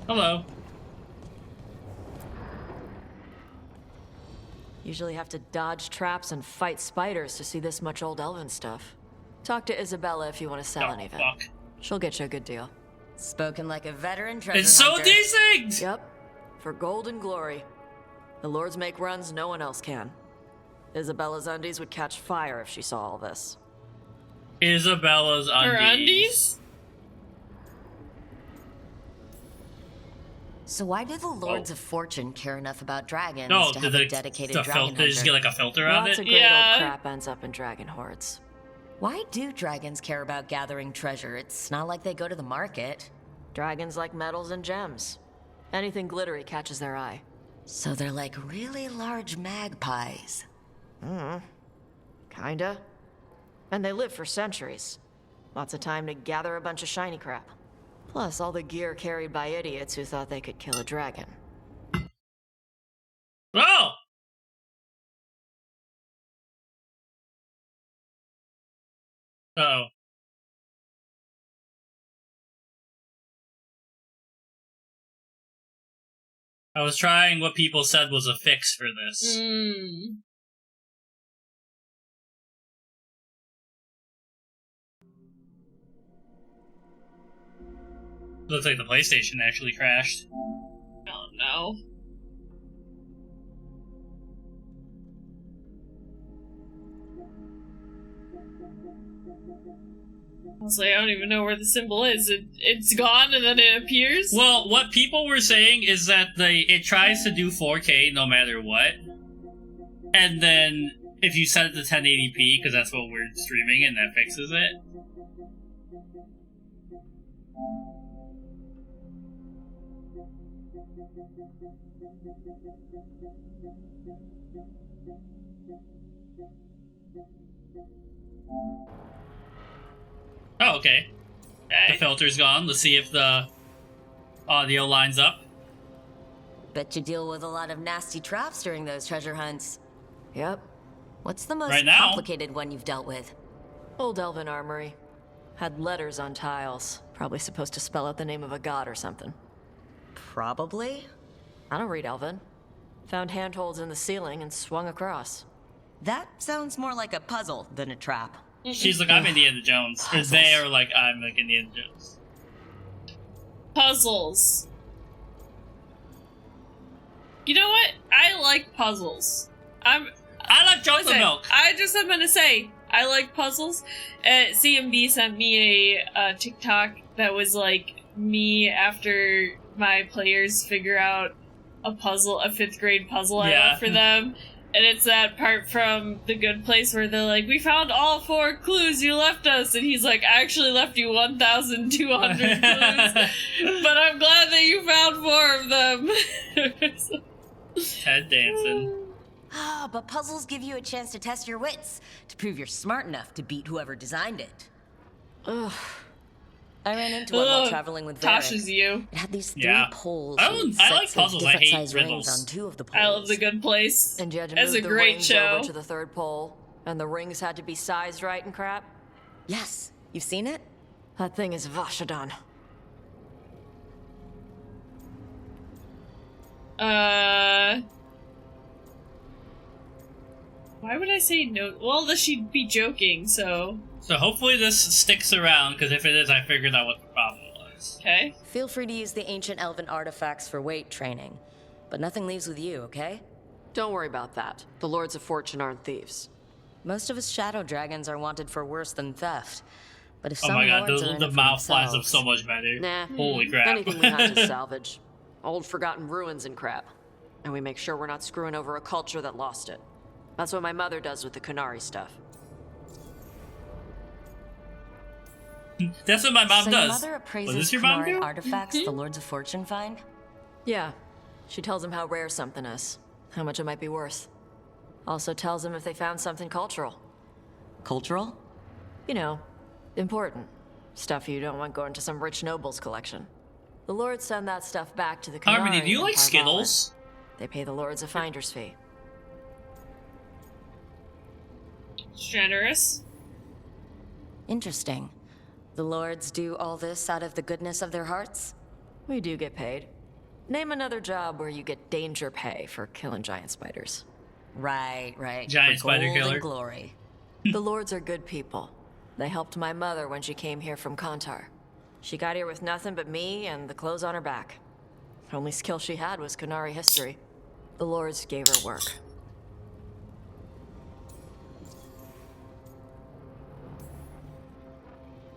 Hello. Usually have to dodge traps and fight spiders to see this much old elven stuff. Talk to Isabella if you want to sell anything. Fuck. She'll get you a good deal. Spoken like a veteran treasure It's so hunter. decent! Yep. For gold and glory. The lords make runs no one else can. Isabella's undies would catch fire if she saw all this. Isabella's undies. Her undies? So why do the Lords of Fortune care enough about dragons No, to did have a dedicated dragon they hunter? just get like a filter on Lots it? of great Yeah. old crap ends up in dragon hordes. Why do dragons care about gathering treasure? It's not like they go to the market. Dragons like metals and gems. Anything glittery catches their eye. So they're like really large magpies. Kinda. And they live for centuries. Lots of time to gather a bunch of shiny crap. Plus all the gear carried by idiots who thought they could kill a dragon. Oh! Uh-oh. I was trying what people said was a fix for this. Looks like the PlayStation actually crashed. Oh no. I was like, I don't even know where the symbol is. It's gone and then it appears? Well, what people were saying is that it tries to do 4K no matter what. And then if you set it to 1080p, because that's what we're streaming, and that fixes it. Oh, okay. The filter's gone. Let's see if the audio lines up. Bet you deal with a lot of nasty traps during those treasure hunts. Yep. What's the most Right now. complicated one you've dealt with? Old elven armory. Had letters on tiles. Probably supposed to spell out the name of a god or something. Probably. I don't read elven. Found handholds in the ceiling and swung across. That sounds more like a puzzle than a trap. She's like, I'm Indiana Jones. Or they are like, I'm like Indiana Jones. Puzzles. You know what? I like puzzles. I like chocolate Listen, milk. I'm gonna say, I like puzzles. CMB sent me a TikTok that was like me after my players figure out a puzzle, a 5th grade puzzle I left for them. And it's that part from The Good Place where they're like, we found all 4 clues you left us. And he's like, I actually left you 1,200 clues. But I'm glad that you found 4 of them. Head dancing. Ah, but puzzles give you a chance to test your wits, to prove you're smart enough to beat whoever designed it. Ugh. I ran into one while traveling with Tasha's Varric. you. It had these 3 Yeah. poles. I with like sets puzzles. Of I different hate size rings riddles. on 2 of the poles. I love The Good Place. And you had to That's move a the great rings show. over to the 3rd pole, and the rings had to be sized right and crap. Yes, you've seen it? That thing is Vashadan. Why would I say no? Well, she'd be joking, so... So hopefully this sticks around, because if it is, I figured out what the problem was. Okay. Feel free to use the ancient elven artifacts for weight training. But nothing leaves with you, okay? Don't worry about that. The Lords of Fortune aren't thieves. Most of us shadow dragons are wanted for worse than theft. But if Oh some my god, lords are in the it for mouth lines up themselves- so much better. Nah. Holy crap. Anything we have to salvage. Old forgotten ruins and crap. And we make sure we're not screwing over a culture that lost it. That's what my mother does with the Kunari stuff. That's what my mom So does. your mother Was appraises this your mom Kunari too? artifacts the Lords of Fortune find? Yeah. She tells them how rare something is. How much it might be worth. Also tells them if they found something cultural. Cultural? You know, important. Stuff you don't want going to some rich noble's collection. The lords send that stuff back to the Kunari. Harmony, do you and like Parvala. Skittles? They pay the lords a finder's fee. Generous. Interesting. The Lords do all this out of the goodness of their hearts? We do get paid. Name another job where you get danger pay for killing giant spiders. Right. Giant For spider gold and killer. glory. The Lords are good people. They helped my mother when she came here from Kontar. She got here with nothing but me and the clothes on her back. Only skill she had was Qunari history. The Lords gave her work.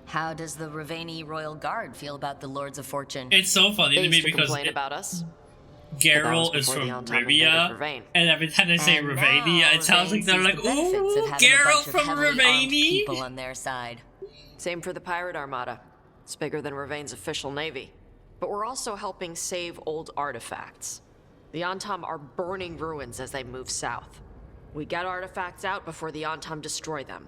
How does the Ravani Royal Guard feel about the Lords of Fortune? It's so funny They to me used to because complain about us. Geralt But that is was from before the Anton invaded Rivia, Ravane. and every time they say And Ravania, now it sounds like Ravane they're sees like, the benefits of ooh, having a Geralt bunch of from heavily armed Ravani. people on their side. Same for the pirate armada. It's bigger than Ravain's official navy. But we're also helping save old artifacts. The Antom are burning ruins as they move south. We get artifacts out before the Antom destroy them.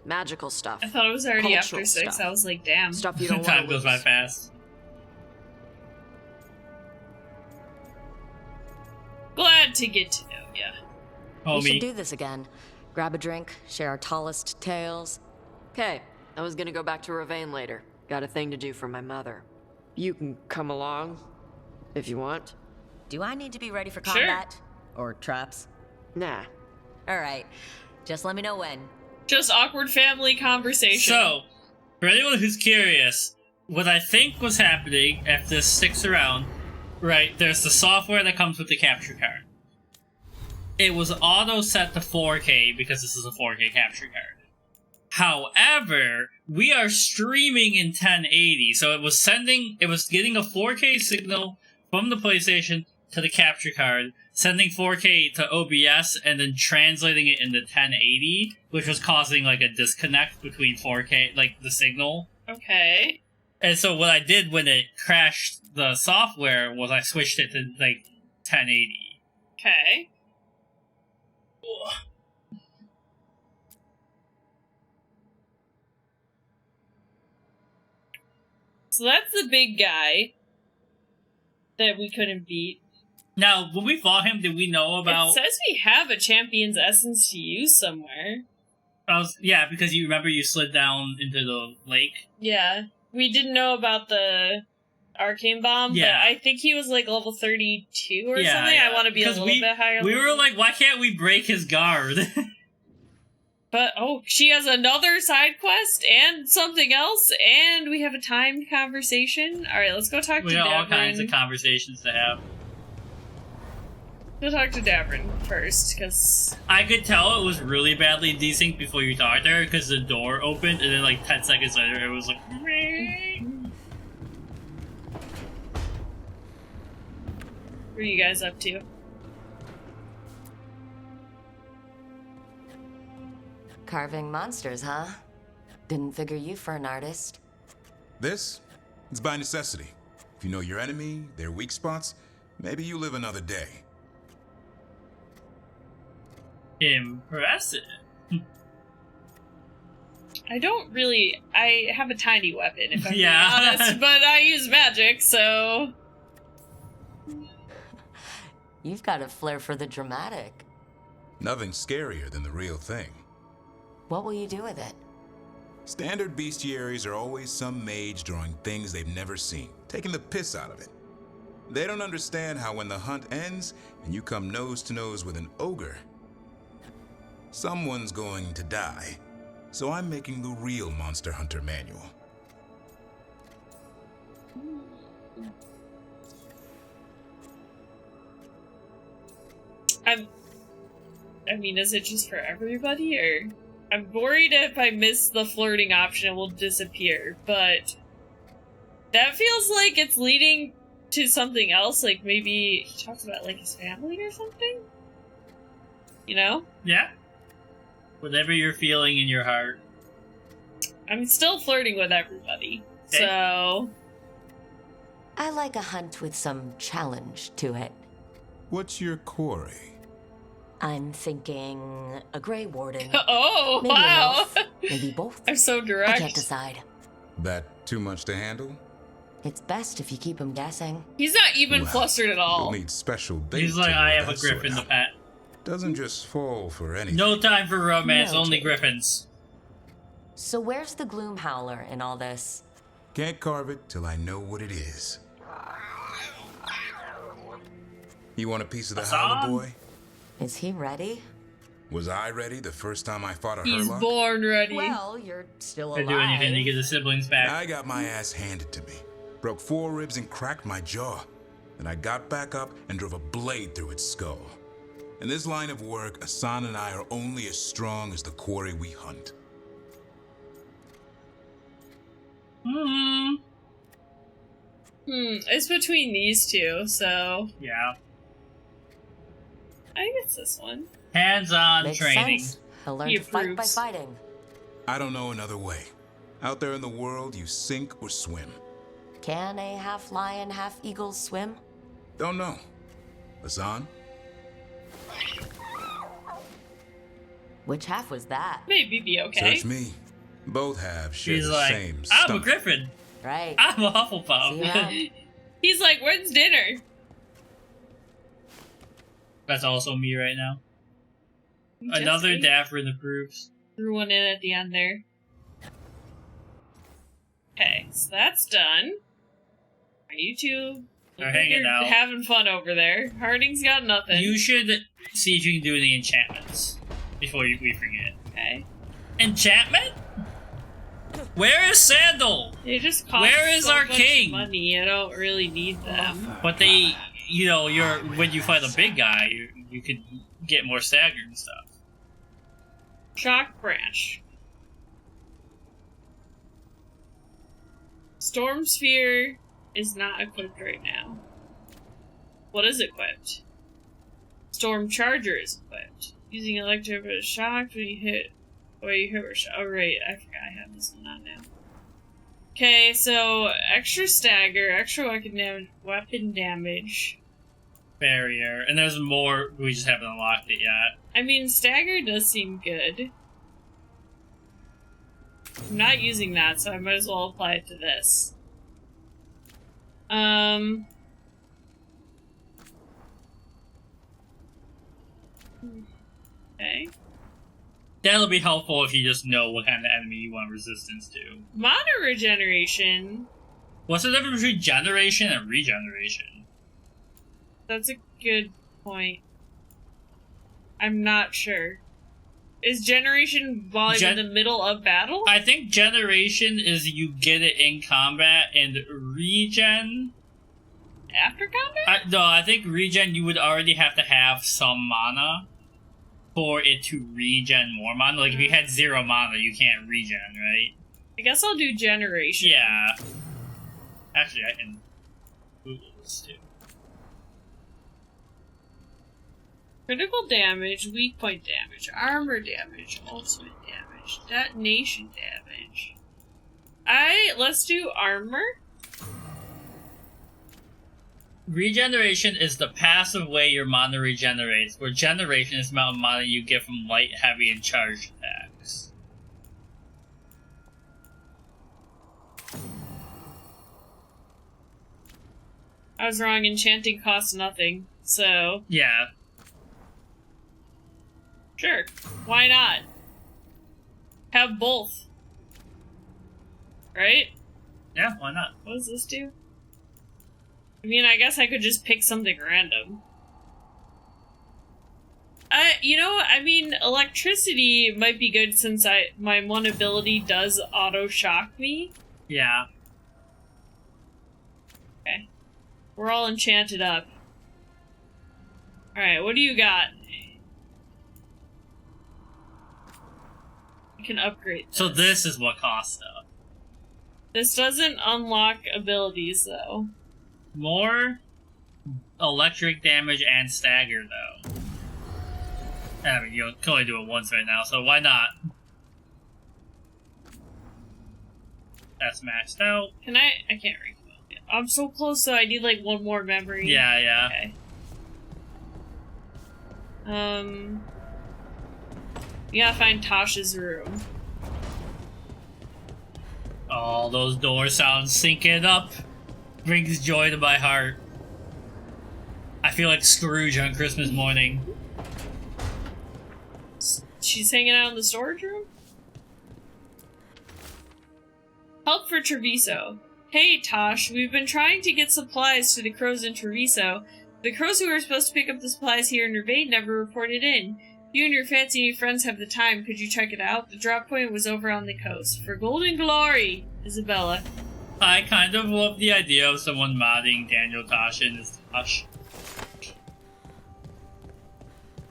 Magical stuff. I thought it was already Cultural after 6. stuff. I was like, damn. Stuff you don't want Time to goes lose. by fast. Glad to get to know ya. We should Homie. do this again. Grab a drink, share our tallest tales. Okay, I was gonna go back to Ravain later. Got a thing to do for my mother. You can come along, if you want. Do I need to be ready for Sure. combat? Or traps? Nah. Alright. Just let me know when. Just awkward family conversation. So, for anyone who's curious, what I think was happening, if this sticks around, right, there's the software that comes with the capture card. It was auto set to 4K because this is a 4K capture card. However, we are streaming in 1080, so it was getting a 4K signal from the PlayStation to the capture card, sending 4K to OBS, and then translating it into 1080, which was causing like a disconnect between 4K, like the signal. Okay. And so what I did when it crashed the software was I switched it to like 1080. Okay. So that's the big guy that we couldn't beat. Now, when we fought him, did we know about? It says we have a champion's essence to use somewhere. Yeah, because you remember you slid down into the lake. Yeah. We didn't know about the arcane bomb, Yeah. but I think he was like level 32 or Yeah, something. yeah. I want to be a 'Cause little bit higher. We were level. like, why can't we break his guard? But, oh, she has another side quest and something else, and we have a timed conversation. Alright, let's go talk We to got all Davrin. kinds of conversations to have. Go talk to Davrin first, because... I could tell it was really badly desynced before you talked to her, because the door opened, and then like 10 seconds later, it was like... What are you guys up to? Carving monsters, huh? Didn't figure you for an artist. This? It's by necessity. If you know your enemy, their weak spots, maybe you live another day. Impressive. I have a tiny weapon, if I'm Yeah. being honest, but I use magic, so... You've got a flair for the dramatic. Nothing scarier than the real thing. What will you do with it? Standard bestiaries are always some mage drawing things they've never seen, taking the piss out of it. They don't understand how when the hunt ends and you come nose to nose with an ogre, someone's going to die. So I'm making the real Monster Hunter manual. I mean, is it just for everybody, or... I'm worried if I miss the flirting option, it will disappear, but... That feels like it's leading to something else, like maybe he talks about, like, his family or something? You know? Yeah. Whatever you're feeling in your heart. I'm still flirting with everybody, Okay. so... I like a hunt with some challenge to it. What's your quarry? I'm thinking a Grey Warden. Oh, Maybe wow! an elf, maybe both. I'm so I direct. can't decide. That too much to handle? It's best if you keep him guessing. He's not even Well, flustered at You'll all. need special bait He's like, to I lure have a that sort griffin to out. pet. Doesn't just fall for anything. No time for romance, Noted. only griffins. So where's the Gloom Howler in all this? Can't carve it till I know what it is. You want a piece of the Hassan? Howler boy? Is he ready? Was I ready the first time I fought a He's Herlock? born ready. Well, you're still They alive. do anything to get the siblings back. I got my ass handed to me. Broke 4 ribs and cracked my jaw. Then I got back up and drove a blade through its skull. In this line of work, Hassan and I are only as strong as the quarry we hunt. It's between these two, so Yeah. I think it's this one. Hands-on Makes training. sense. He'll learn He to fight by approves. fighting. I don't know another way. Out there in the world, you sink or swim. Can a half lion, half eagle swim? Don't know. Hassan? Which half was that? Maybe be okay. Search me. Both halves share He's the like, same I'm a stomach. Griffin. Right. I'm a See Hufflepuff. you around. He's like, when's dinner? That's also me right now. Just Another wait. dapper in the proofs. Threw one in at the end there. Okay, so that's done. Are you two? They're hanging out. Having fun over there. Harding's got nothing. You should see if you can do any enchantments before we forget. Okay. Enchantment? Where is Sandal? They just cost Where is so our much king? money. I don't really need them. But they, you know, when you fight a big guy, you can get more stagger and stuff. Shock branch. Storm sphere is not equipped right now. What is equipped? Storm charger is equipped. Using electric shock when you hit. Or you hit or shot. Oh right, I forgot I have this one on now. Okay, so extra stagger, extra weapon damage. Barrier, and there's more. We just haven't unlocked it yet. I mean, stagger does seem good. I'm not using that, so I might as well apply it to this. Okay. That'll be helpful if you just know what kind of enemy you want resistance to. Mana regeneration. What's the difference between generation and regeneration? That's a good point. I'm not sure. Is generation volume in the middle of battle? I think generation is you get it in combat, and regen... After combat? No, I think regen you would already have to have some mana for it to regen more mana. Like, if you had 0 mana, you can't regen, right? I guess I'll do generation. Yeah. Actually, I can Google this too. Critical damage, weak point damage, armor damage, ultimate damage, detonation damage. Let's do armor. Regeneration is the passive way your mana regenerates, where generation is the amount of mana you get from light, heavy, and charged attacks. I was wrong, enchanting costs nothing, so Yeah. sure, why not? Have both. Right? Yeah, why not? What does this do? I mean, I guess I could just pick something random. Electricity might be good since my one ability does auto-shock me. Yeah. Okay. We're all enchanted up. Alright, what do you got? I can upgrade this. So this is what costs stuff. This doesn't unlock abilities, though. More electric damage and stagger, though. I mean, you can only do it once right now, so why not? That's maxed out. Can I can't recoil. I'm so close, so I need, like, one more memory. Yeah, yeah. Okay. We gotta find Tasha's room. All those door sounds syncing up. Brings joy to my heart. I feel like Scrooge on Christmas morning. She's hanging out in the storage room? Help for Treviso. Hey, Tosh, we've been trying to get supplies to the crows in Treviso, The crows who were supposed to pick up the supplies here in Nervain never reported in. You and your fancy new friends have the time. Could you check it out? The drop point was over on the coast. For golden glory, Isabella. I kind of love the idea of someone modding Daniel Tashin as Tosh.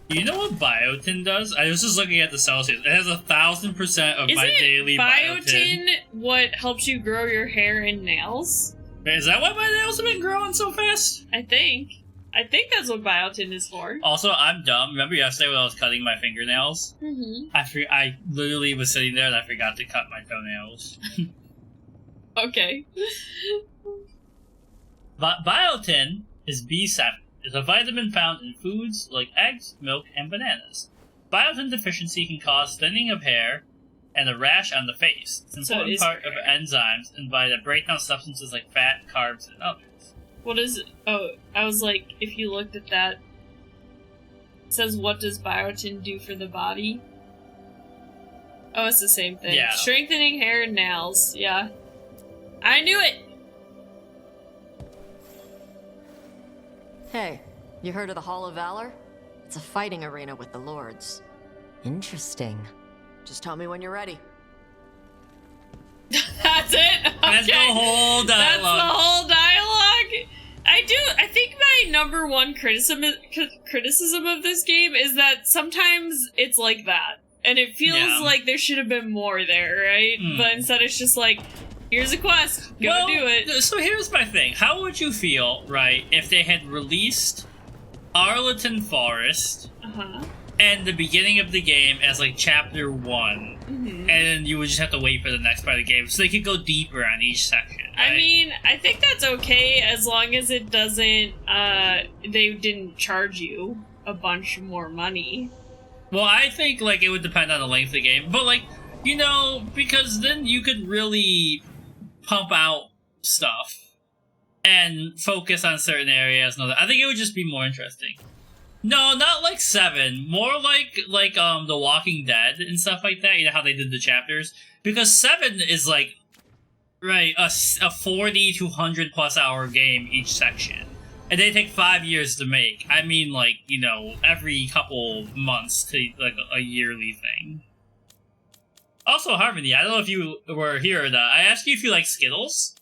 You know what biotin does? I was just looking at the Celsius. It has 1,000% of my daily biotin. Biotin what helps you grow your hair and nails? Is that why my nails have been growing so fast? I think that's what biotin is for. Also, I'm dumb. Remember yesterday when I was cutting my fingernails? Mm-hmm. I literally was sitting there and I forgot to cut my toenails. Okay. Biotin is B7. It's a vitamin found in foods like eggs, milk, and bananas. Biotin deficiency can cause thinning of hair and a rash on the face. It's an important part of enzymes involved that break down substances like fat, carbs, and others. What is it? Oh, I was like, if you looked at that, it says, what does biotin do for the body? Oh, it's the same thing. Yeah. Strengthening hair and nails. Yeah. I knew it! Hey, you heard of the Hall of Valor? It's a fighting arena with the lords. Interesting. Just tell me when you're ready. That's it? Okay. That's the whole dialogue. That's the whole dialogue? I think my number one criticism of this game is that sometimes it's like that. And it feels like there should have been more there, right? But instead it's just like, here's a quest, go do it. So here's my thing. How would you feel, right, if they had released Arlington Forest and the beginning of the game as like chapter 1, and then you would just have to wait for the next part of the game so they could go deeper on each section, right? I mean, I think that's okay as long as it doesn't, they didn't charge you a bunch more money. Well, I think like it would depend on the length of the game, but like, you know, because then you could really pump out stuff and focus on certain areas and all that. I think it would just be more interesting. No, not like 7. More like The Walking Dead and stuff like that. You know how they did the chapters? Because 7 is like, right, a 40 to 100 plus hour game each section. And they take 5 years to make. I mean, like, you know, every couple months to like a yearly thing. Also, Harmony, I don't know if you were here or not. I asked you if you like Skittles.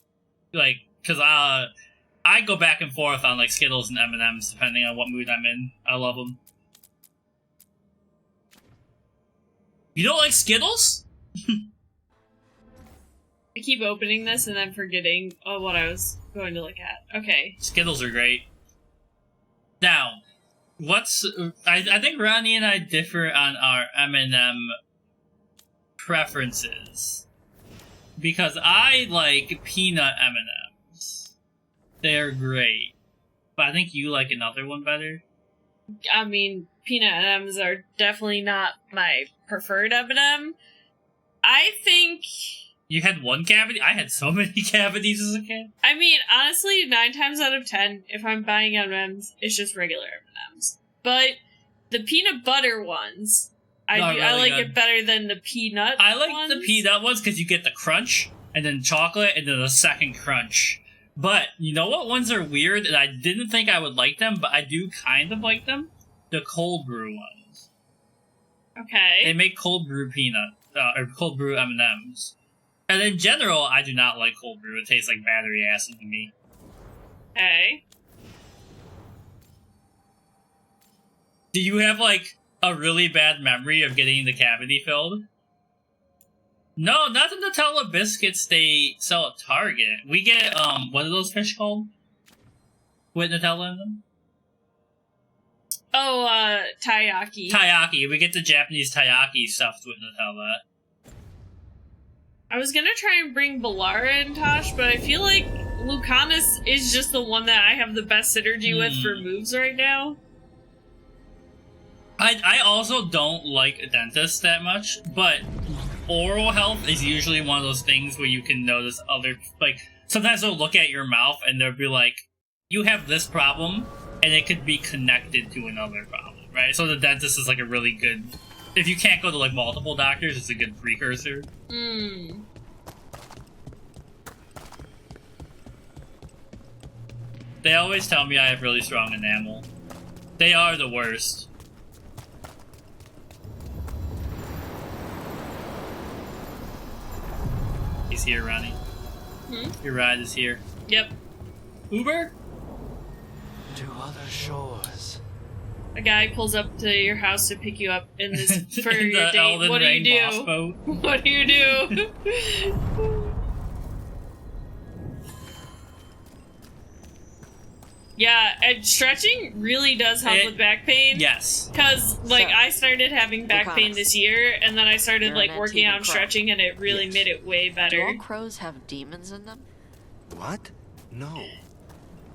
Like, because I go back and forth on like Skittles and M&M's depending on what mood I'm in. I love them. You don't like Skittles? I keep opening this and then forgetting what I was going to look at. Okay. Skittles are great. Now, I think Ronnie and I differ on our M&M preferences. Because I like peanut M&Ms. They're great. But I think you like another one better. I mean, peanut M&Ms are definitely not my preferred M&M. I think... You had one cavity? I had so many cavities as a kid. I mean, honestly, 9 times out of 10, if I'm buying M&Ms, it's just regular M&Ms. But the peanut butter ones, I like it better than the peanut I like ones. the peanut ones because you get the crunch, and then chocolate, and then the second crunch. But, you know what ones are weird, and I didn't think I would like them, but I do kind of like them? The cold brew ones. Okay. They make cold brew peanut, or cold brew M&Ms. And in general, I do not like cold brew. It tastes like battery acid to me. Okay. Do you have, like, a really bad memory of getting the cavity filled? No, not the Nutella biscuits they sell at Target. We get, what are those fish called? With Nutella in them? Oh, taiyaki. Taiyaki. We get the Japanese taiyaki stuffed with Nutella. I was gonna try and bring Balara and Tosh, but I feel like Lucanus is just the one that I have the best synergy with for moves right now. I also don't like dentists that much, but oral health is usually one of those things where you can notice other, like, sometimes they'll look at your mouth and they'll be like, you have this problem, and it could be connected to another problem, right? So the dentist is like a really good... If you can't go to, like, multiple doctors, it's a good precursor. They always tell me I have really strong enamel. They are the worst. He's here, Ronnie. Your ride is here. Yep. Uber? To other shores. A guy pulls up to your house to pick you up in this for In your the date. Elden What do Ring you boss do? boat. What do you do? Yeah, and stretching really does help with back pain. Yes. Because, like, So, I started having back pain Lucanus. this year, and then I started, You're like, an working Antivan out and crow. stretching, and it really Yes. made it way Do better. all crows have demons in them? What? No.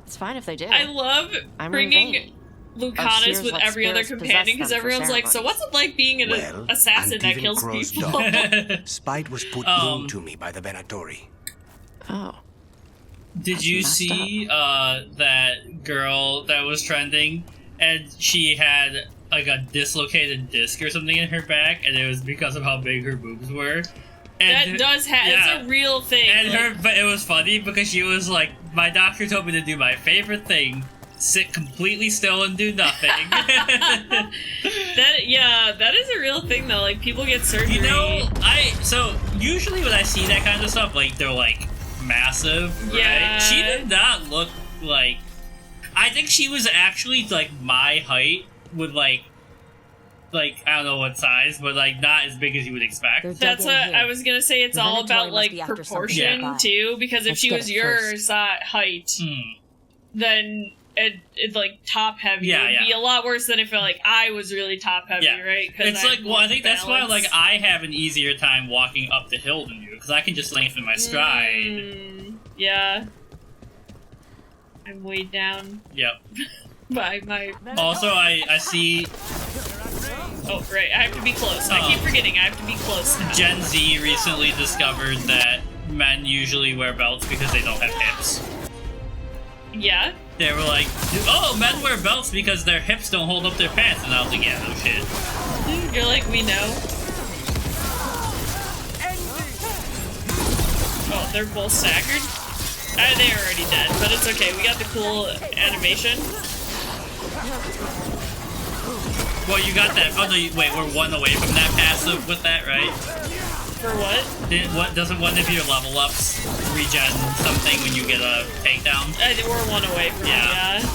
It's fine if they do. I love I'm bringing Ravani. Lucanus Seers with let every other spirits companion, because possess them for everyone's like, so ceremonies. what's it like being an Well, assassin that Antivan kills Crow's people? dog. Spite was put known to me by the Venatori. Oh. Did you messed see that girl that was trending, and she had like a dislocated disc or something in her back, and it was because of how big her boobs were? And That does have, yeah. it's a real thing. And like- but it was funny because she was like, my doctor told me to do my favorite thing, sit completely still and do nothing. that is a real thing though. Like people get surgery. You know, so usually when I see that kind of stuff, like they're like massive, right? Yeah. She did not look like. I think she was actually like my height with like I don't know what size, but like not as big as you would expect. They're That's dug what in here. I was gonna say. It's The all Venatori about must like be after something proportion nearby. too. Because if Let's she get was it your first. height, then it like top heavy Yeah, would be yeah. a lot worse than if like I was really top heavy, Yeah. right? 'Cause It's I like, have well, I more think that's why balance. like I have an easier time walking up the hill than you because I can just lengthen my stride. Yeah. I'm weighed down Yep. by my. Also, I see Oh right, I have to be close. I keep forgetting. I have to be close now. Gen Z recently discovered that men usually wear belts because they don't have hips. Yeah. They were like, oh, men wear belts because their hips don't hold up their pants. And I was like, yeah, no shit. You're like, we know. Oh, they're both staggered? They're already dead, but it's okay. We got the cool animation. Well, you got that. Oh, no, wait, we're one away from that passive with that, right? For what? Doesn't one of your level ups regen something when you get a takedown? I think we're one away from Yeah. it,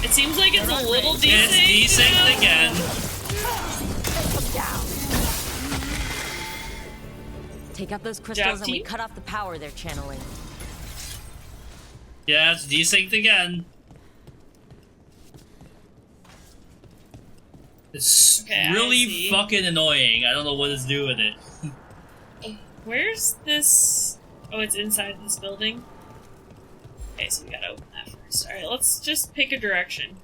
It seems like it's a little decent. It's desync again. Take out those crystals and we team. cut off the power they're channeling. Yeah, it's desynced again. It's Okay, I really see. fucking annoying. I don't know what it's doing with it. Where's this? Oh, it's inside this building. Okay, so we gotta open that first. Alright, let's just pick a direction.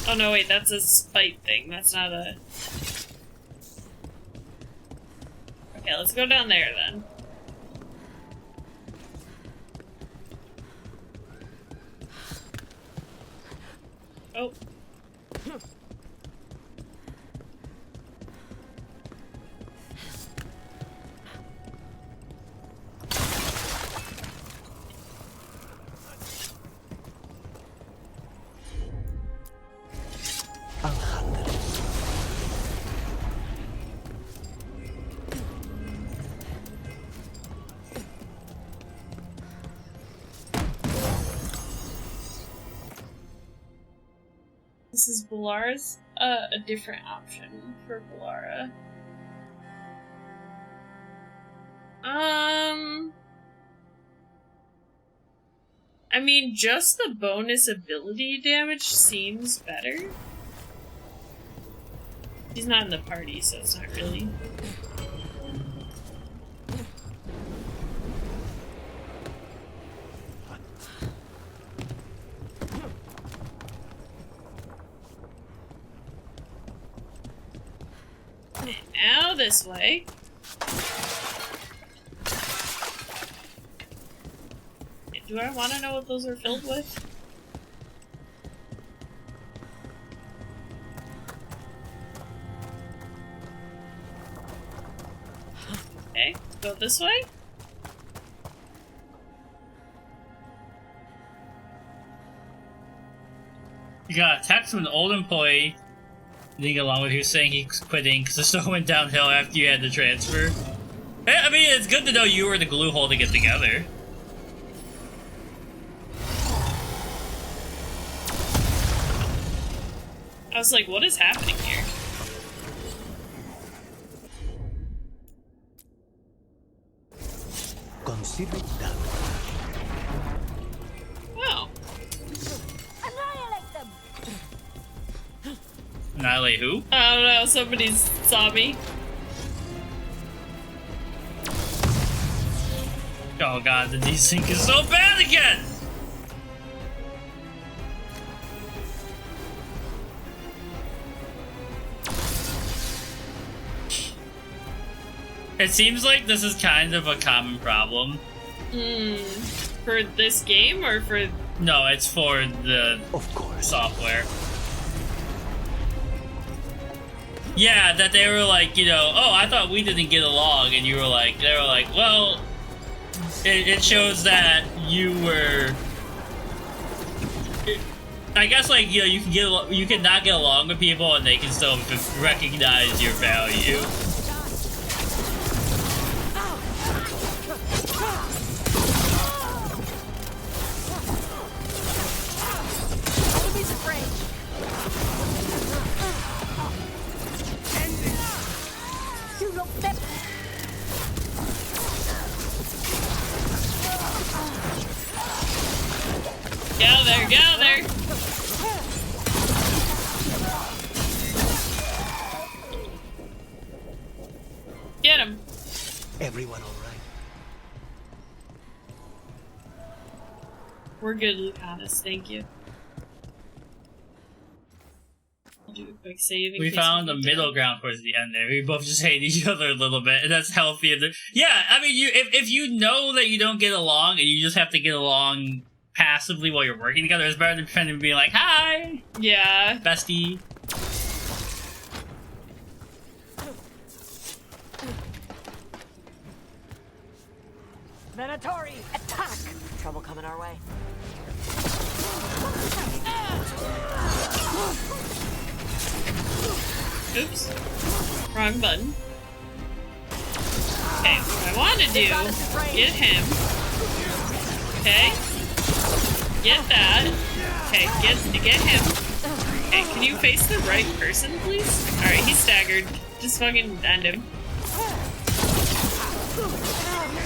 Oh no, wait, that's a spite thing. That's not a... Okay, let's go down there then. Oh. This is Balara's a different option for Balara. I mean, just the bonus ability damage seems better. He's not in the party, so it's not really. Now this way. Do I want to know what those are filled with? Okay, go this way. You got a text from an old employee getting along with you saying he's quitting because the store went downhill after you had to transfer. I mean, it's good to know you were the glue hole to get together. I was like, what is happening here? Consider it done. Wow. Annihilate them! Annihilate who? I don't know, somebody saw me. Oh god, the desync is so bad again! It seems like this is kind of a common problem. For this game or for... No, it's for the Of course. software. Yeah, that they were like, you know, oh, I thought we didn't get along, and you were like, they were like, well, it shows that you were. I guess, like, you know, you can not get along with people, and they can still recognize your value. Enemies at range! You look them! Gather, gather! Get him! Everyone all right? We're good, Lucanus, thank you. I'll do a quick save. We found the middle ground towards the end there. We both just hate each other a little bit, and that's healthy. Yeah, I mean, if you know that you don't get along, and you just have to get along passively while you're working together, it's better than pretending to be like, hi! Yeah. Bestie. Venatori, attack! Trouble coming our way. Oops. Wrong button. Okay, what I want to do, get him. Okay. Get that. Okay, get him. Okay, can you face the right person, please? Alright, he's staggered. Just fucking end him.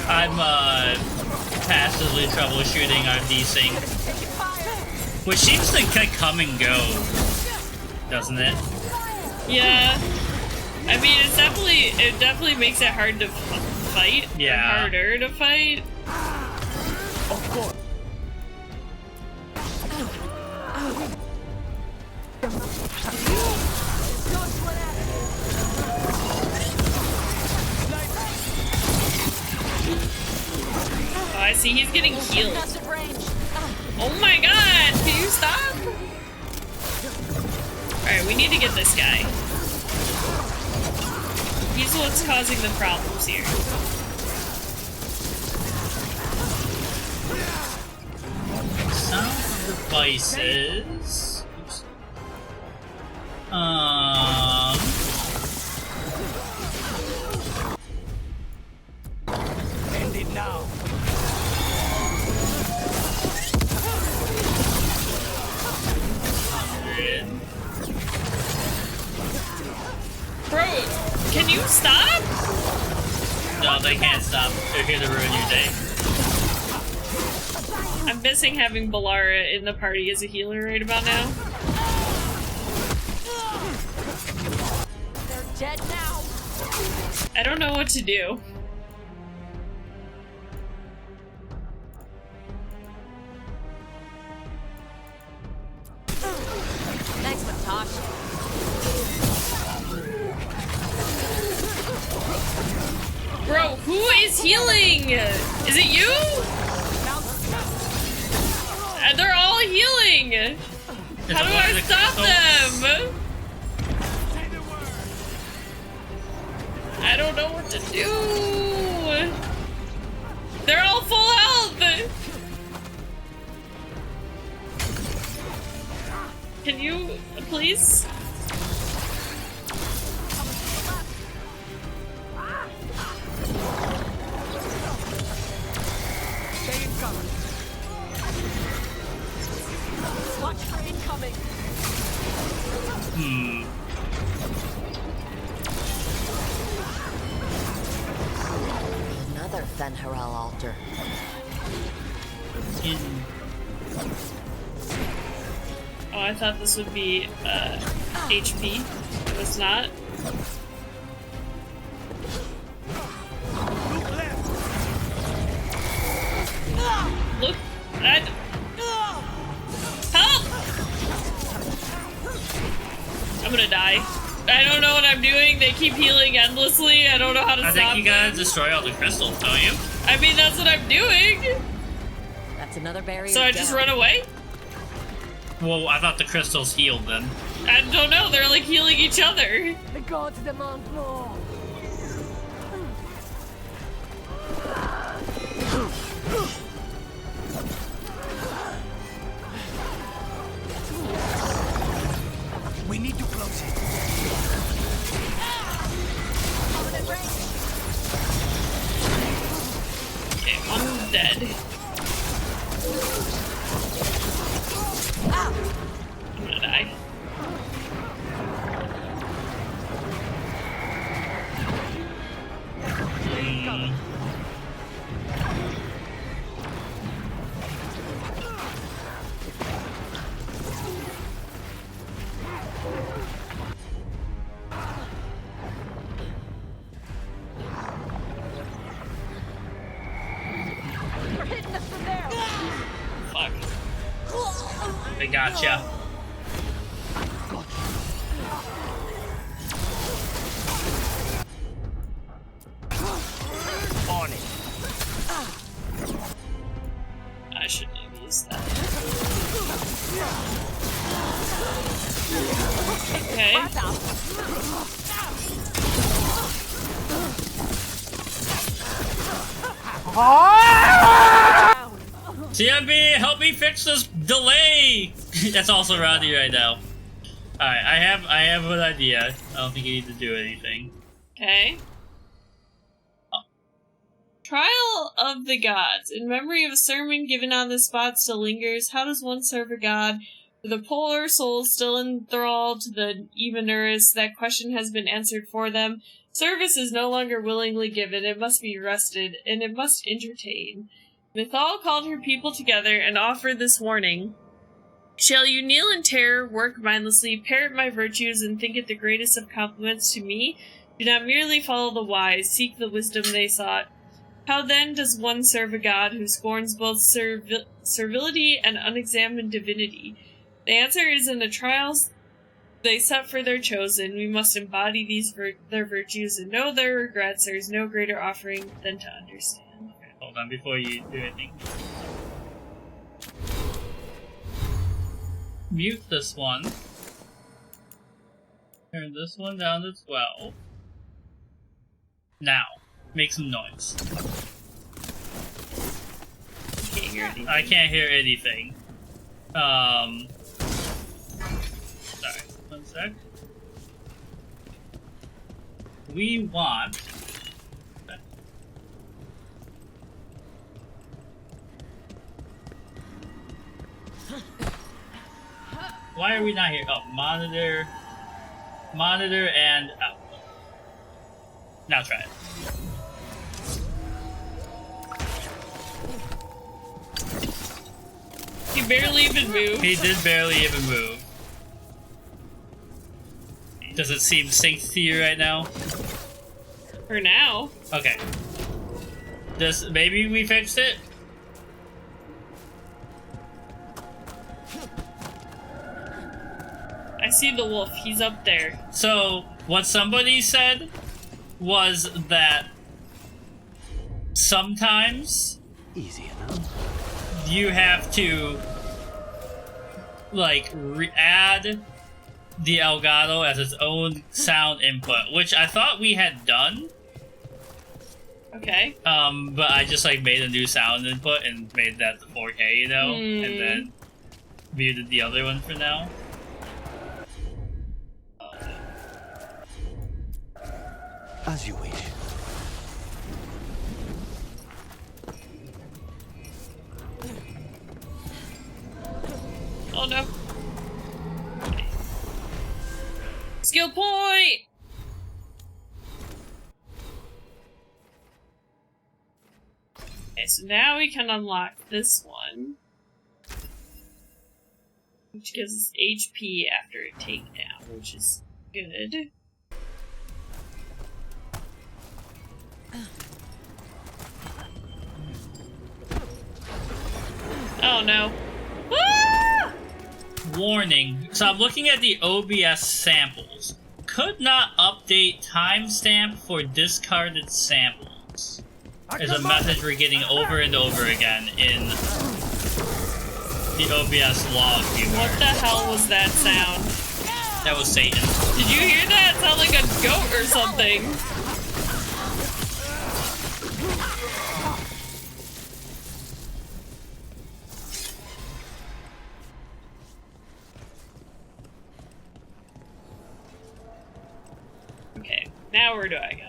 I'm passively troubleshooting our desync, which seems to come and go, doesn't it? Yeah. I mean, it definitely makes it hard to fight. Yeah. Or harder to fight. Of course. Oh, I see he's getting healed. Oh my god! Can you stop? Alright, we need to get this guy. He's what's causing the problems here. Some devices. End it now. Bro, can you stop? No, they can't stop. They're here to ruin your day. I'm missing having Balara in the party as a healer right about now. They're dead now! I don't know what to do. Thanks, Natasha. Bro, who is healing? Is it you? They're all healing! How do I stop them? I don't know what to do. They're all full health! Can you, please? Stay in cover. Watch for incoming. Another Fen'Harel altar. Oh, I thought this would be HP. It was not. Look at help! I'm gonna die. I don't know what I'm doing. They keep healing endlessly. I don't know how to stop them. I think you gotta destroy all the crystals, don't you? I mean, that's what I'm doing. That's another barrier. So I just run away? Well, I thought the crystals healed them. I don't know. They're like healing each other. The gods demand more. We need to close it. Okay, one's dead. I'm gonna die. Fuck. They gotcha. On it. I shouldn't have used that. Okay. CMB, help me fix this delay! That's also Rodney right now. Alright, I have an idea. I don't think you need to do anything. Okay. Trial of the Gods. In memory of a sermon given on the spot still lingers. How does one serve a god with a polar soul still enthralled to the Evenurus? That question has been answered for them. Service is no longer willingly given. It must be rested, and it must entertain. Mythal called her people together and offered this warning. Shall you kneel in terror, work mindlessly, parrot my virtues, and think it the greatest of compliments to me? Do not merely follow the wise, seek the wisdom they sought. How then does one serve a god who scorns both servility and unexamined divinity? The answer is in the trials they set for their chosen. We must embody their virtues and know their regrets. There is no greater offering than to understand. Hold on, before you do anything. Mute this one. Turn this one down to 12. Now, make some noise. Can't hear anything. I can't hear anything. Sorry, one sec. We want... Why are we not here? Oh, monitor, and output. Now try it. He barely even moved. He did barely even move. Does it seem synced to you right now? For now. Okay. Maybe we fixed it? I see the wolf. He's up there. So, what somebody said was that sometimes Easy enough. you have to, like, add the Elgato as its own sound input, which I thought we had done. Okay. But I just like made a new sound input and made that to 4K, you know, and then muted the other one for now. As you wish. Oh no. Skill point! Okay, so now we can unlock this one. Which gives us HP after a takedown, which is good. Oh no. Ah! Warning. So I'm looking at the OBS samples. Could not update timestamp for discarded samples. There's a message we're getting over and over again in the OBS log viewer. What the hell was that sound? That was Satan. Did you hear that? It sounded like a goat or something. Okay, now where do I go?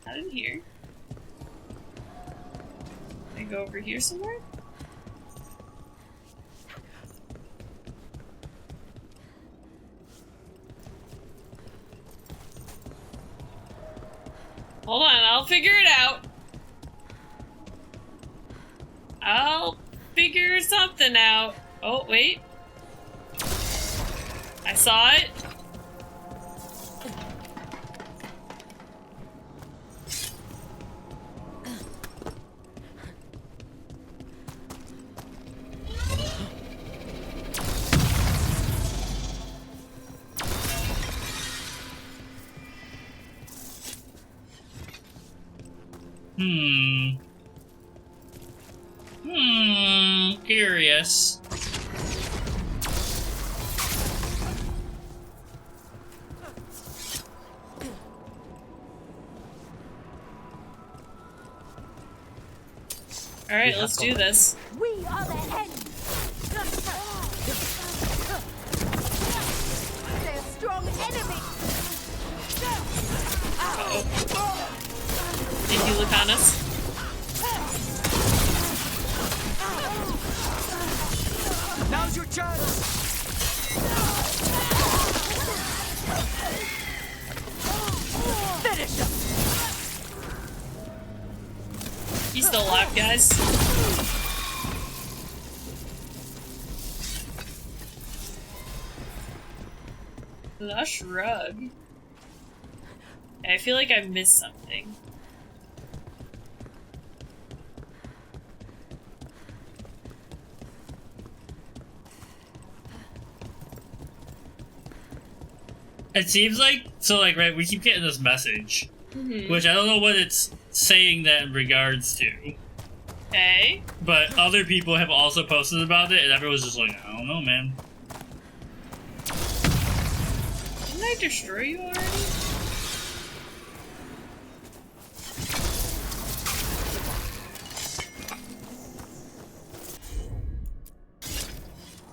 Not in here. Can I go over here somewhere? Hold on, I'll figure it out. I'll figure something out. Oh, wait. I saw it. Curious. Alright, let's do this. We are the end. They're a strong enemy. Uh-oh. Thank you, Lucanus. Now's your chance! Finish him. He's still alive, guys. Lush rug. I feel like I missed something. It seems like, so like, right, we keep getting this message, which I don't know what it's saying that in regards to. Okay. But other people have also posted about it, and everyone's just like, I don't know, man. Didn't I destroy you already?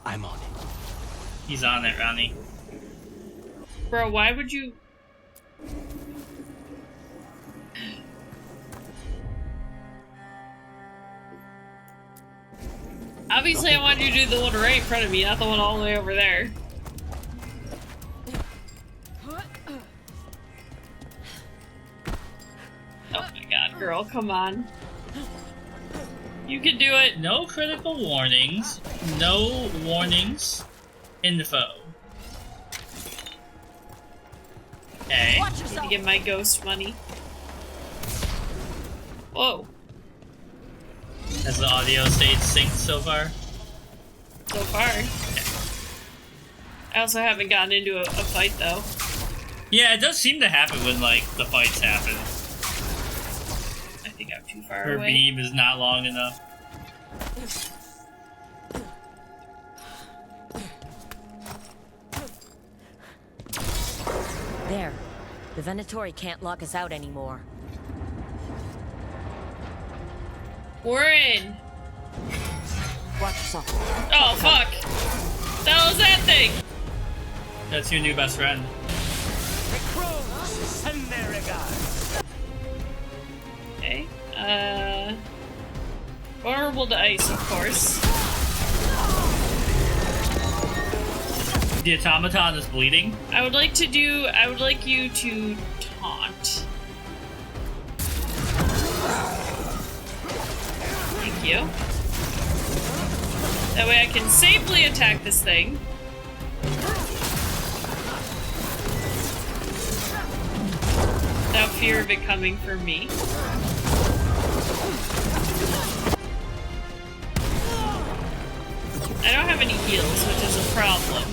I'm on it. He's on it, Ronnie. Bro, why would you... Obviously I wanted you to do the one right in front of me, not the one all the way over there. Oh my god, girl, come on. You can do it. No critical warnings. No warnings. Info. Okay. Need to get my ghost money. Whoa. Has the audio stayed synced so far? So far. I also haven't gotten into a fight though. Yeah, it does seem to happen when, like, the fights happen. I think I'm too far Her away. beam is not long enough. Venatori can't lock us out anymore. We're in. Watch yourself. Oh, fuck. The hell is that thing? That's your new best friend. Okay. Vulnerable to ice, of course. The automaton is bleeding. I would like you to taunt. Thank you. That way I can safely attack this thing. Without fear of it coming for me. I don't have any heals, which is a problem.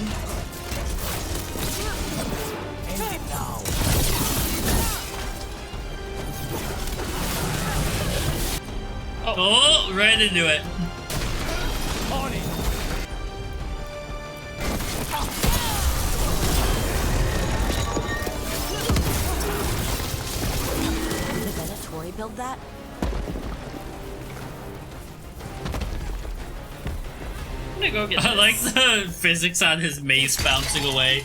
Oh, right into it. Did the Venatori build that? I'm gonna go get I this. like the physics on his mace bouncing away.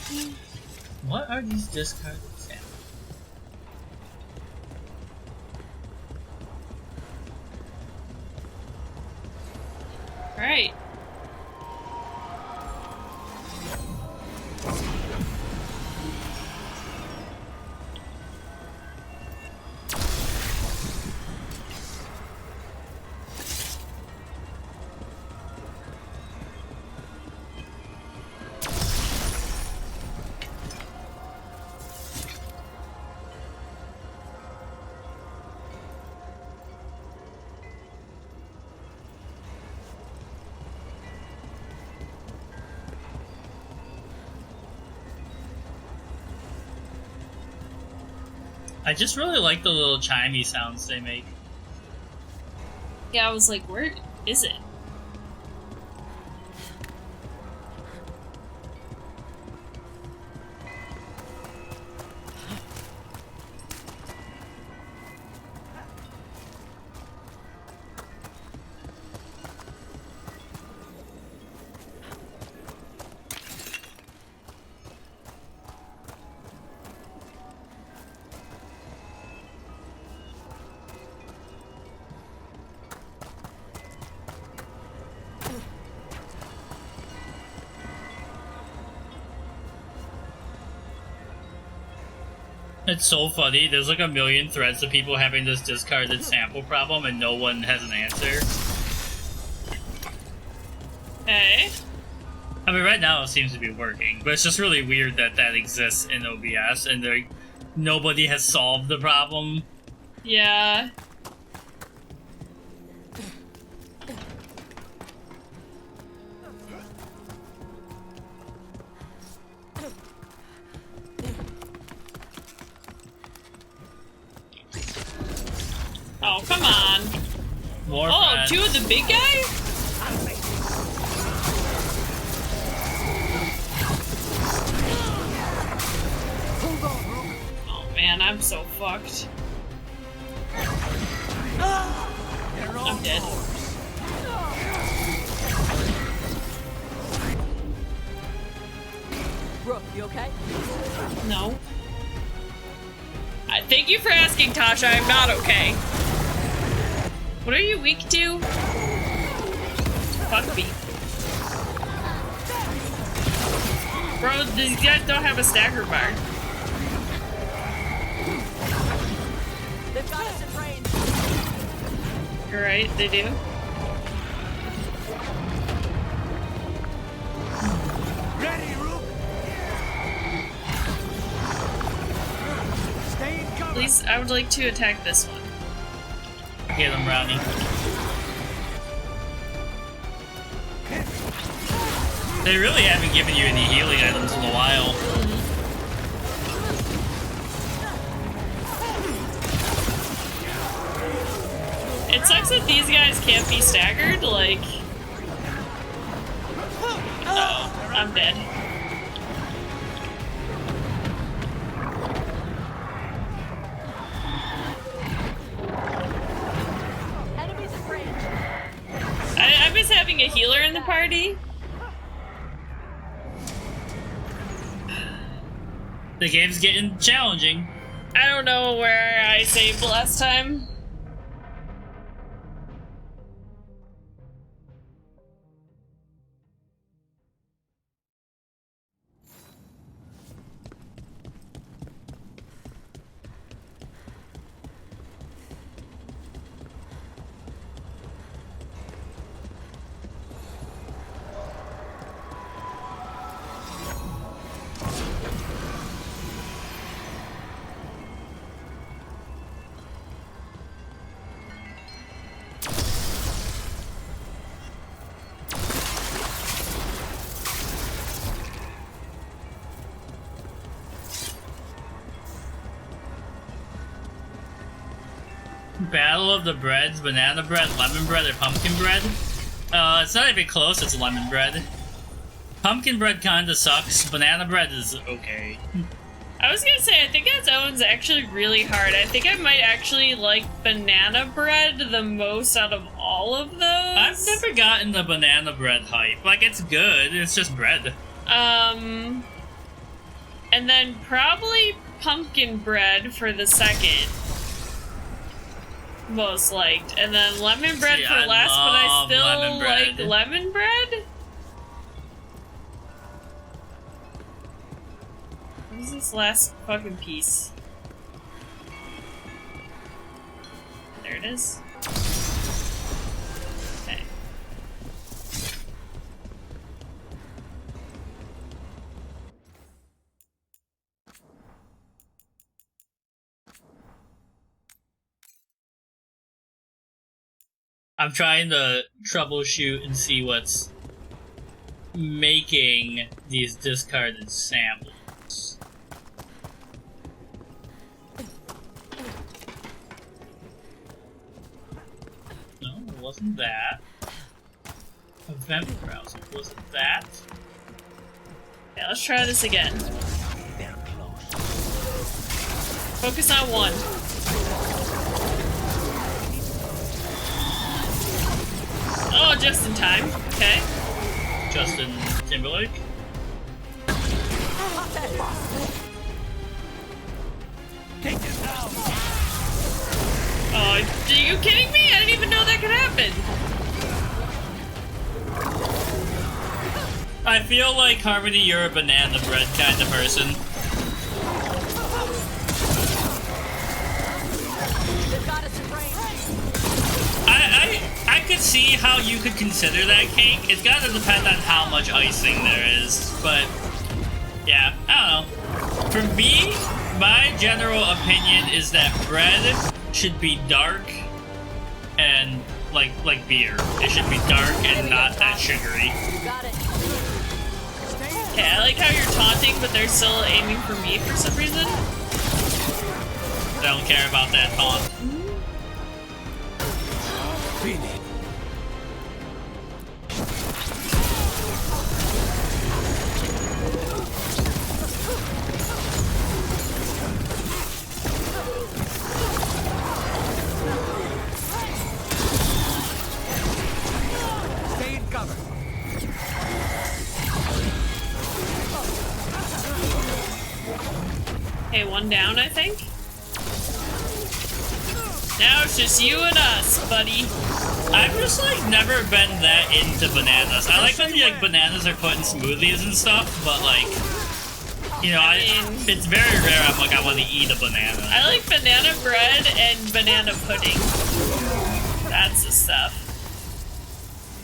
What are these discarded samples? Alright. I just really like the little chimey sounds they make. Yeah, I was like, where is it? It's so funny. There's like a million threads of people having this discarded sample problem and no one has an answer. Hey. I mean, right now it seems to be working, but it's just really weird that that exists in OBS and nobody has solved the problem. Yeah. Oh, come on. More Oh, friends. two of the big guys? Oh man, I'm so fucked. I'm dead. Brooke, you okay? No. Thank you for asking, Tasha. I'm not okay. What are you weak to? Fuck me. Bro, these guys don't have a stagger bar. They've got us in range. You're right, they do. Ready, Rook. Stay in cover. Please, I would like to attack this one. Get him, Ronnie. They really haven't given you any healing items in a while. It sucks that these guys can't be staggered, like... Oh, I'm dead. miss having a healer in the party. The game's getting challenging. I don't know where I saved last time. Battle of the breads, banana bread, lemon bread, or pumpkin bread? It's not even close, it's lemon bread. Pumpkin bread kinda sucks, banana bread is okay. I was gonna say, I think that one's actually really hard. I think I might actually like banana bread the most out of all of those. I've never gotten the banana bread hype. Like, it's good, it's just bread. And then probably pumpkin bread for the second. Most liked. And then lemon bread for last, but I still like lemon bread? What is this last fucking piece? There it is. Okay. I'm trying to troubleshoot and see what's making these discarded samples. No, it wasn't that. Event browser, was it that? Yeah, let's try this again. They're close. Focus on one. Oh, just in time. Okay. Justin Timberlake? Take it down. Oh, are you kidding me? I didn't even know that could happen. I feel like, Harmony, you're a banana bread kind of person. I could see how you could consider that cake. It's gotta depend on how much icing there is, but yeah, I don't know. For me, my general opinion is that bread should be dark and like beer. It should be dark and not that sugary. Okay, I like how you're taunting, but they're still aiming for me for some reason. I don't care about that taunt. Stay in cover. Okay, one down, I think. Now it's just you and us, buddy. I've just like never been that into bananas. I like when like bananas are put in smoothies and stuff, but like, you know, it's very rare I'm like I want to eat a banana. I like banana bread and banana pudding. That's the stuff.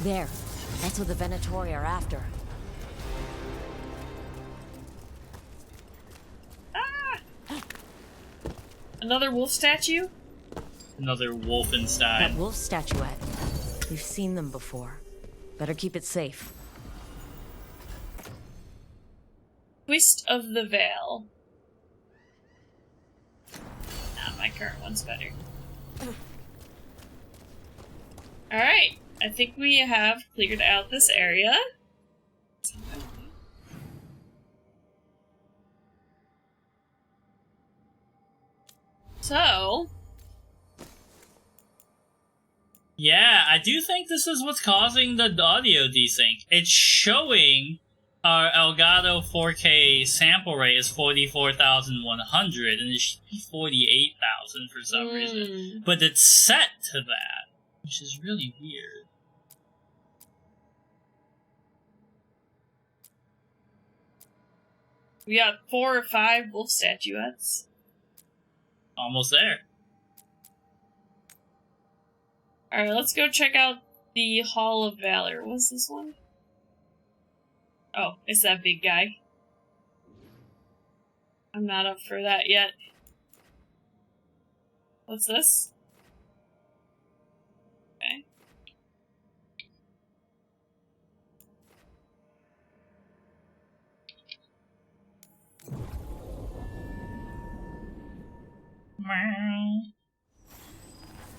There. That's what the Venatori are after. Ah! Another wolf statue? Another Wolfenstein. That wolf statuette. We've seen them before. Better keep it safe. Twist of the Veil. Nah, my current one's better. Alright, I think we have cleared out this area. So... Yeah, I do think this is what's causing the audio desync. It's showing our Elgato 4K sample rate is 44,100, and it should be 48,000 for some reason. But it's set to that, which is really weird. We got 4 or 5 wolf statuettes. Almost there. Alright, let's go check out the Hall of Valor. What's this one? Oh, it's that big guy. I'm not up for that yet. What's this? Okay.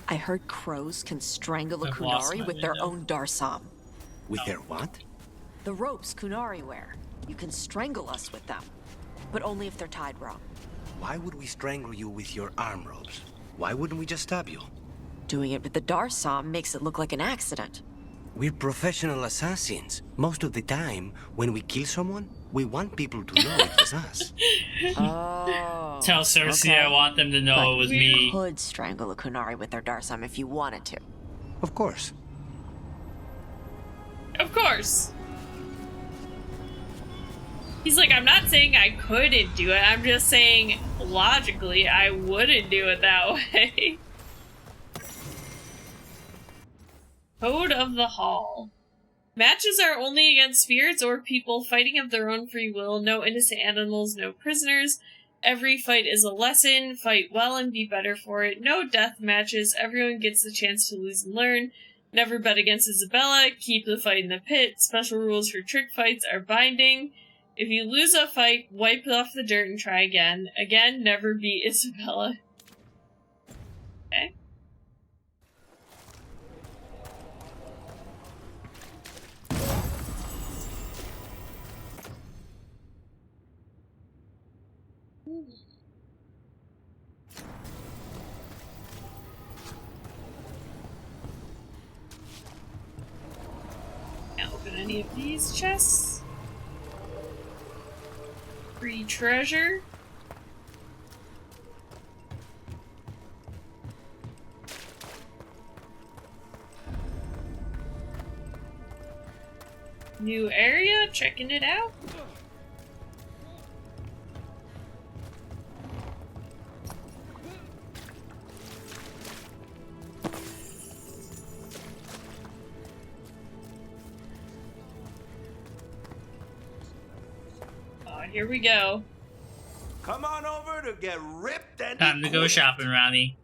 I heard crows can strangle a I've lost Kunari my with their window. own darsam. With their what? The ropes Kunari wear. You can strangle us with them. But only if they're tied wrong. Why would we strangle you with your arm ropes? Why wouldn't we just stab you? Doing it with the darsam makes it look like an accident. We're professional assassins. Most of the time, when we kill someone, we want people to know it was us. Oh. Tell Cersei okay. I want them to know But it was you me. could strangle a Kunari with their darsam if you wanted to. Of course. Of course. He's like, I'm not saying I couldn't do it, I'm just saying, logically, I wouldn't do it that way. Code of the Hall. Matches are only against spirits or people fighting of their own free will. No innocent animals, no prisoners. Every fight is a lesson. Fight well and be better for it. No death matches. Everyone gets the chance to lose and learn. Never bet against Isabella. Keep the fight in the pit. Special rules for trick fights are binding. If you lose a fight, wipe off the dirt and try again. Again, never beat Isabella. Okay. Can't open any of these chests. Free treasure. New area, checking it out. Here we go. Come on over to get ripped and Time to go shopping, Ronnie.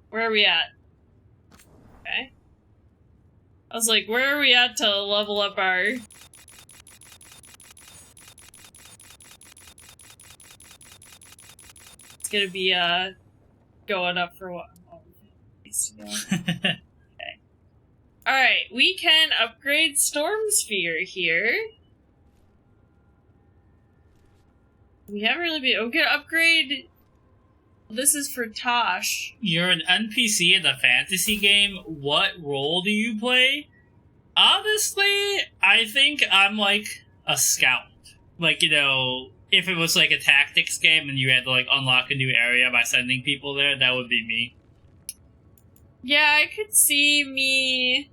Where are we at? Okay. I was like, where are we at to level up our... It's gonna be, going up for what? Needs to go. Okay. Alright, we can upgrade Storm Sphere here. We haven't really been... Okay, upgrade... This is for Tosh. You're an NPC in a fantasy game. What role do you play? Honestly, I think I'm like a scout. Like, you know, if it was like a tactics game and you had to like unlock a new area by sending people there, that would be me. Yeah, I could see me...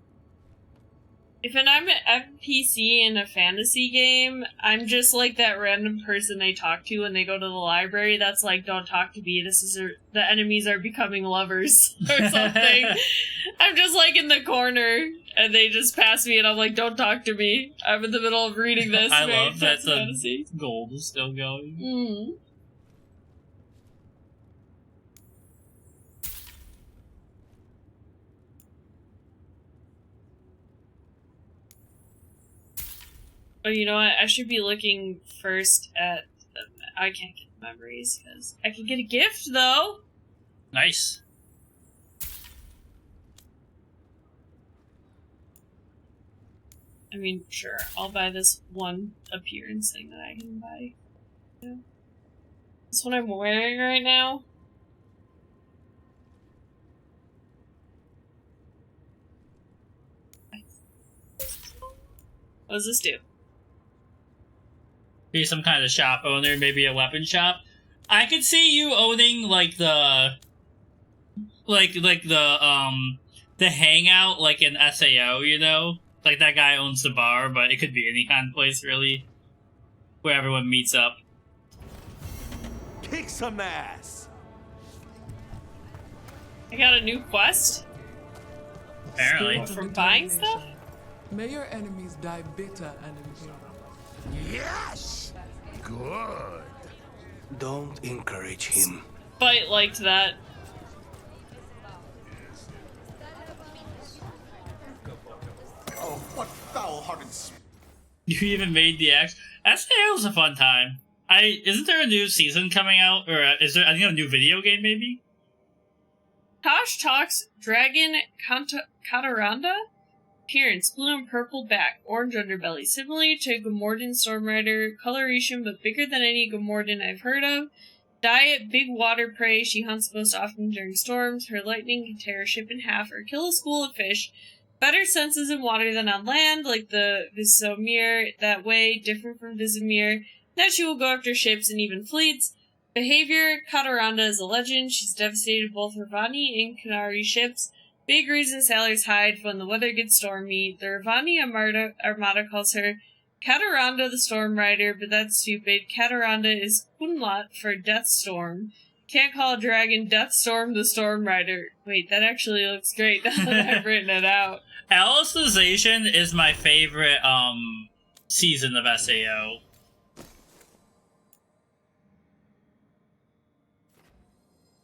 If I'm an NPC in a fantasy game, I'm just like that random person they talk to when they go to the library that's like, don't talk to me, this is the enemies are becoming lovers, or something. I'm just like in the corner, and they just pass me, and I'm like, don't talk to me. I'm in the middle of reading this. I love that the fantasy. gold is still going. Mm. Oh, you know what? I should be looking first at... I can't get memories, because I can get a gift, though! Nice. I mean, sure, I'll buy this one appearance thing that I can buy. Yeah. That's what I'm wearing right now. What does this do? Be some kind of shop owner, maybe a weapon shop. I could see you owning like the hangout, like an SAO, you know? Like that guy owns the bar, but it could be any kind of place really, where everyone meets up. Kick some ass! I got a new quest? Apparently. From buying stuff? May your enemies die bitter and impure. Yes! Good. Don't encourage him. Fight liked that. Oh, what foul-hearted You even made the act. SAO was a fun time. Isn't there a new season coming out, or is there? I think a new video game maybe. Tosh talks Dragon Cataranda? Appearance, blue and purple back, orange underbelly. Similar to Gamorrean Stormrider, coloration but bigger than any Gamorrean I've heard of. Diet, big water prey. She hunts most often during storms. Her lightning can tear a ship in half or kill a school of fish. Better senses in water than on land, like the Vizimir. That way, different from Vizimir. That she will go after ships and even fleets. Behavior, Cataranda is a legend. She's devastated both Ravani and Canary ships. Big reason sailors hide when the weather gets stormy. The Ravani Armada calls her Cataranda the Storm Rider, but that's stupid. Cataranda is Kunlat for Death Storm. Can't call a dragon Death Storm the Storm Rider. Wait, that actually looks great now that I've written it out. Alicization is my favorite season of SAO.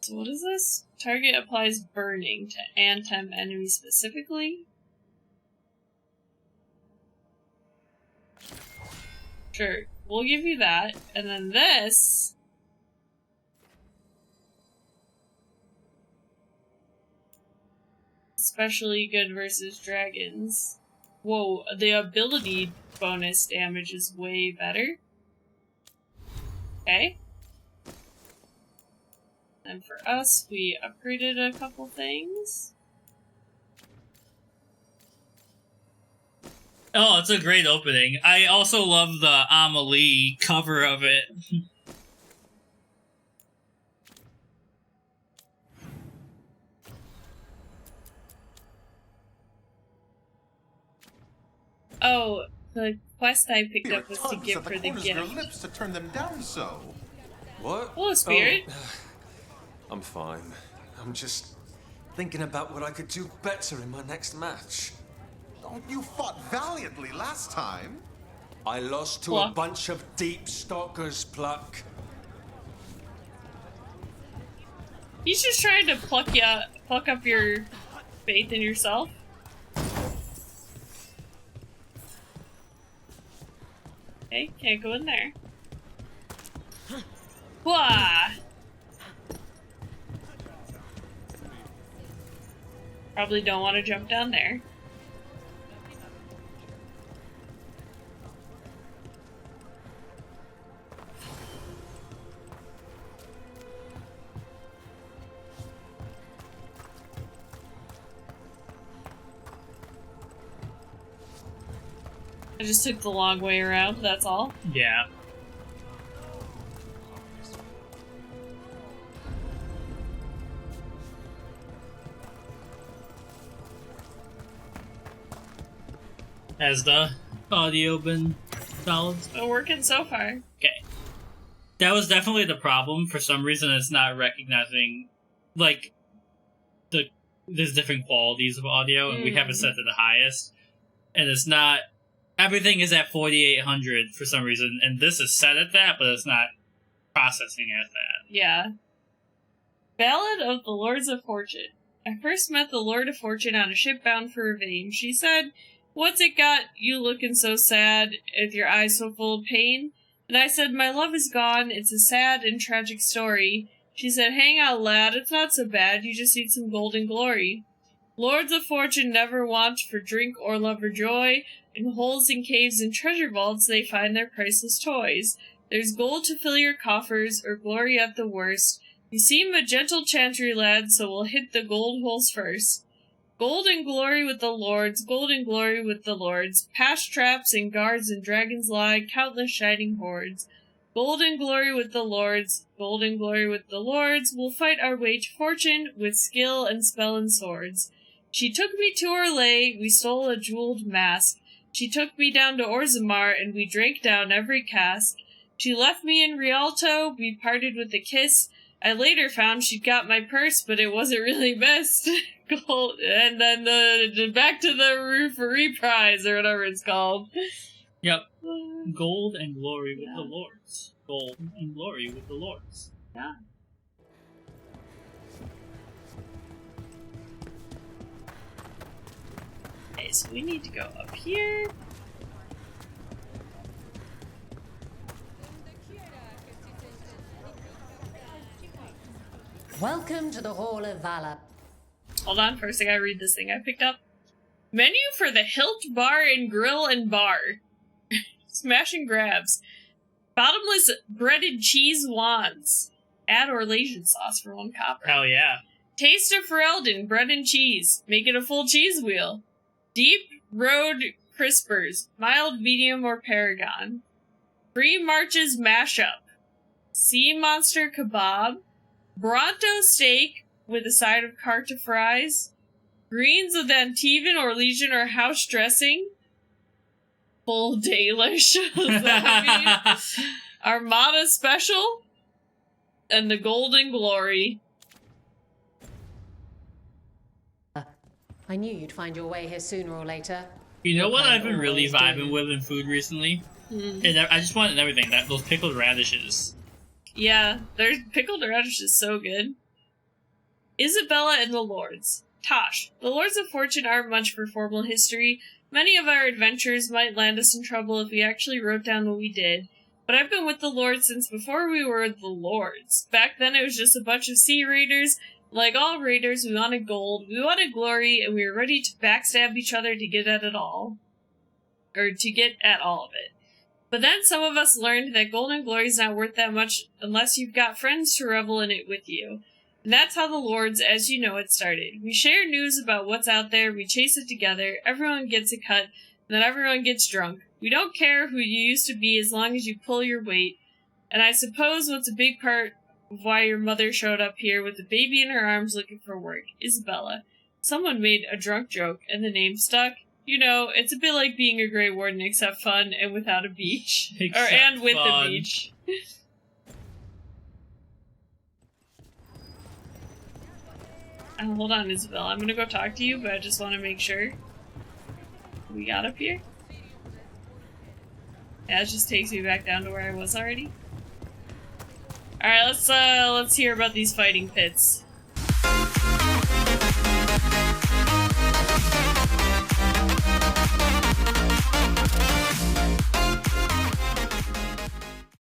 So what is this? Target applies burning to Antem enemies specifically? Sure, we'll give you that. And then this... especially good versus dragons. Whoa, the ability bonus damage is way better. Okay. And for us, we upgraded a couple things. Oh, it's a great opening. I also love the Amelie cover of it. Oh, the quest I picked There up are was to tugs get at the for the corners of your gift. lips to turn them down so. What? Hello, Spirit. Oh, I'm fine. I'm just thinking about what I could do better in my next match. Oh, you fought valiantly last time. I lost to Pluck. a bunch of deep stalkers, Pluck. He's just trying to pluck up your faith in yourself. Okay, can't go in there. Wah! Probably don't want to jump down there. I just took the long way around, that's all. Yeah. Has the audio been solid? It's been working so far. Okay. That was definitely the problem. For some reason, it's not recognizing, like, there's different qualities of audio, and we have it set to the highest. And it's not... Everything is at 4800 for some reason, and this is set at that, but it's not processing at that. Yeah. Ballad of the Lords of Fortune. I first met the Lord of Fortune on a ship bound for revenge. She said, "What's it got you looking so sad, with your eyes so full of pain?" And I said, "My love is gone. It's a sad and tragic story." She said, "Hang out, lad. It's not so bad. You just need some golden glory." Lords of Fortune never want for drink or love or joy. In holes and caves and treasure vaults they find their priceless toys. There's gold to fill your coffers, or glory at the worst. You seem a gentle chantry lad, so we'll hit the gold holes first. Gold and glory with the lords, gold and glory with the lords. Past traps and guards and dragons lie, countless shining hordes. Gold and glory with the lords, gold and glory with the lords. We'll fight our way to fortune with skill and spell and swords. She took me to Orlais, we stole a jeweled mask. She took me down to Orzammar, and we drank down every cask. She left me in Rialto, we parted with a kiss. I later found she'd got my purse, but it wasn't really missed. Gold, and then the back to the reprise, or whatever it's called. Yep. Gold and glory with the lords. Gold and glory with the lords. Yeah. Okay, so we need to go up here. Welcome to the Hall of Valor. Hold on, first I gotta read this thing I picked up. Menu for the Hilt Bar and Grill and Bar. Smash and grabs. Bottomless breaded cheese wands. Add Orlasian sauce for 1 copper. Hell yeah. Taste of Ferelden, bread and cheese. Make it a full cheese wheel. Deep Road Crispers. Mild, medium, or Paragon. Free Marches Mashup. Sea Monster Kebab. Bronto Steak with a side of Carta Fries. Greens of Antivan or Legion or House Dressing. Full Dalish. Armada Special. And the Golden Glory. I knew you'd find your way here sooner or later. You know what Your I've been kind really always vibing do. with in food recently? And I just wanted everything. Those pickled radishes. Yeah, their pickled radish is so good. Isabella and the Lords. Tosh, the Lords of Fortune aren't much for formal history. Many of our adventures might land us in trouble if we actually wrote down what we did. But I've been with the Lords since before we were the Lords. Back then it was just a bunch of sea raiders. Like all raiders, we wanted gold, we wanted glory, and we were ready to backstab each other to get at it all. Or to get at all of it. But then some of us learned that gold and glory is not worth that much unless you've got friends to revel in it with you. And that's how the Lords, as you know it, started. We share news about what's out there, we chase it together, everyone gets a cut, and then everyone gets drunk. We don't care who you used to be as long as you pull your weight. And I suppose what's a big part of why your mother showed up here with the baby in her arms looking for work, Isabella. Someone made a drunk joke, and the name stuck. You know, it's a bit like being a Grey Warden, except fun and without a beach. And with a beach. Hold on, Isabel. I'm gonna go talk to you, but I just want to make sure we got up here. Yeah, it just takes me back down to where I was already. Alright, let's hear about these fighting pits.